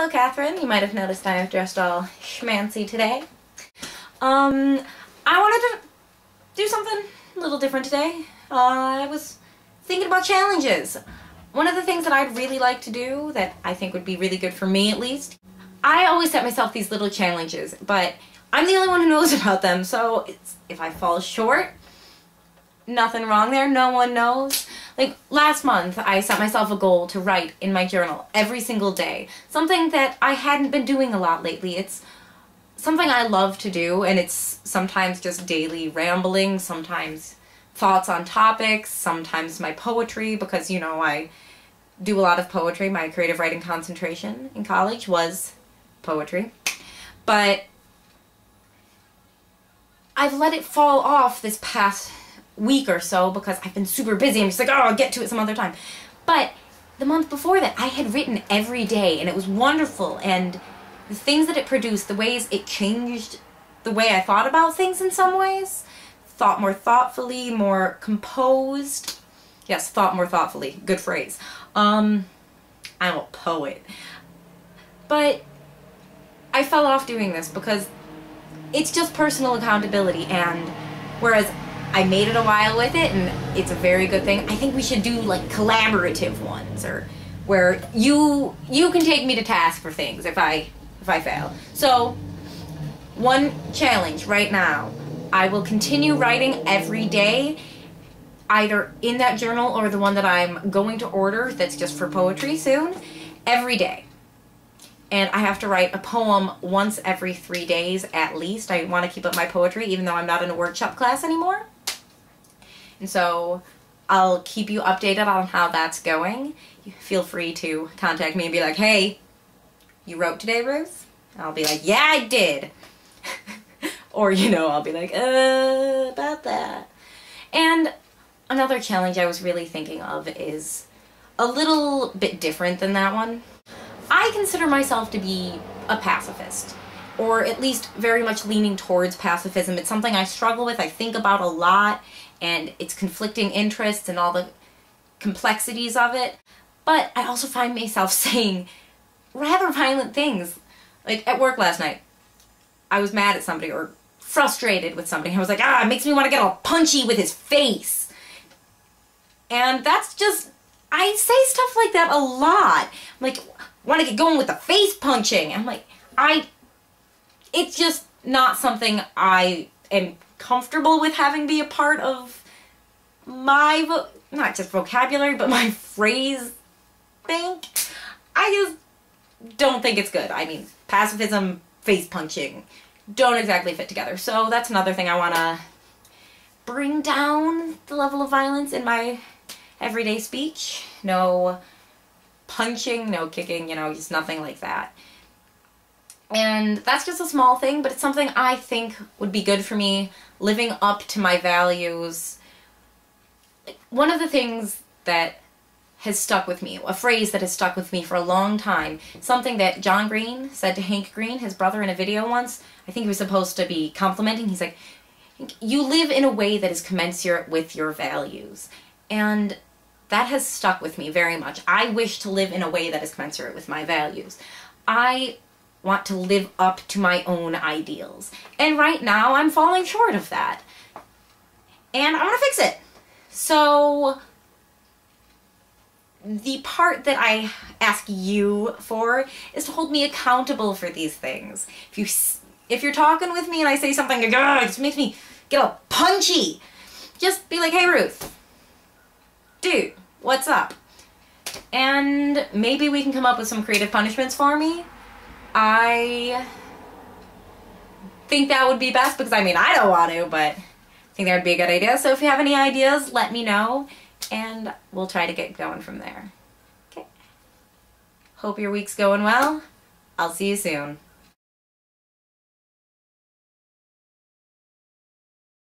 Hello, Catherine. You might have noticed I have dressed all schmancy today. I wanted to do something a little different today. I was thinking about challenges. One of the things that I'd really like to do, that I think would be really good for me at least, I always set myself these little challenges, but I'm the only one who knows about them, so if I fall short, nothing wrong there, no one knows. Like last month, I set myself a goal to write in my journal every single day. Something that I hadn't been doing a lot lately. It's something I love to do, and it's sometimes just daily rambling, sometimes thoughts on topics, sometimes my poetry, because, you know, I do a lot of poetry. My creative writing concentration in college was poetry. But I've let it fall off this past week or so because I've been super busy. I'm just like, oh, I'll get to it some other time. But the month before that, I had written every day, and it was wonderful. And the things that it produced, the ways it changed the way I thought about things in some ways. Thought more thoughtfully, more composed. Yes, thought more thoughtfully. Good phrase. I'm a poet. But I fell off doing this because it's just personal accountability, and whereas I made it a while with it, and it's a very good thing, I think we should do like collaborative ones, or where you can take me to task for things if I fail. So one challenge right now, I will continue writing every day, either in that journal or the one that I'm going to order that's just for poetry soon, every day. And I have to write a poem once every 3 days at least. I want to keep up my poetry even though I'm not in a workshop class anymore. And so I'll keep you updated on how that's going. You feel free to contact me and be like, hey, you wrote today, Ruth? And I'll be like, yeah, I did. Or, you know, I'll be like, about that. And another challenge I was really thinking of is a little bit different than that one. I consider myself to be a pacifist, or at least very much leaning towards pacifism. It's something I struggle with, I think about a lot, and it's conflicting interests and all the complexities of it. But I also find myself saying rather violent things. Like at work last night, I was mad at somebody or frustrated with somebody. I was like, it makes me want to get all punchy with his face. And that's just, I say stuff like that a lot. I'm like, want to get going with the face punching. I'm like, it's just not something I am comfortable with having be a part of my, not just vocabulary, but my phrase bank. I just don't think it's good. I mean, pacifism, face punching don't exactly fit together. So that's another thing I want to bring down the level of violence in my everyday speech. No punching, no kicking, you know, just nothing like that. And that's just a small thing, but it's something I think would be good for me, living up to my values. One of the things that has stuck with me, a phrase that has stuck with me for a long time, something that John Green said to Hank Green, his brother, in a video once. I think he was supposed to be complimenting. He's like, you live in a way that is commensurate with your values. And that has stuck with me very much. I wish to live in a way that is commensurate with my values. I want to live up to my own ideals. And right now I'm falling short of that. And I want to fix it. So the part that I ask you for is to hold me accountable for these things. If you're talking with me and I say something like, it just makes me get all punchy, just be like, hey Ruth, dude, what's up? And maybe we can come up with some creative punishments for me. I think that would be best because, I mean, I don't want to, but I think that would be a good idea. So if you have any ideas, let me know, and we'll try to get going from there. Okay. Hope your week's going well. I'll see you soon.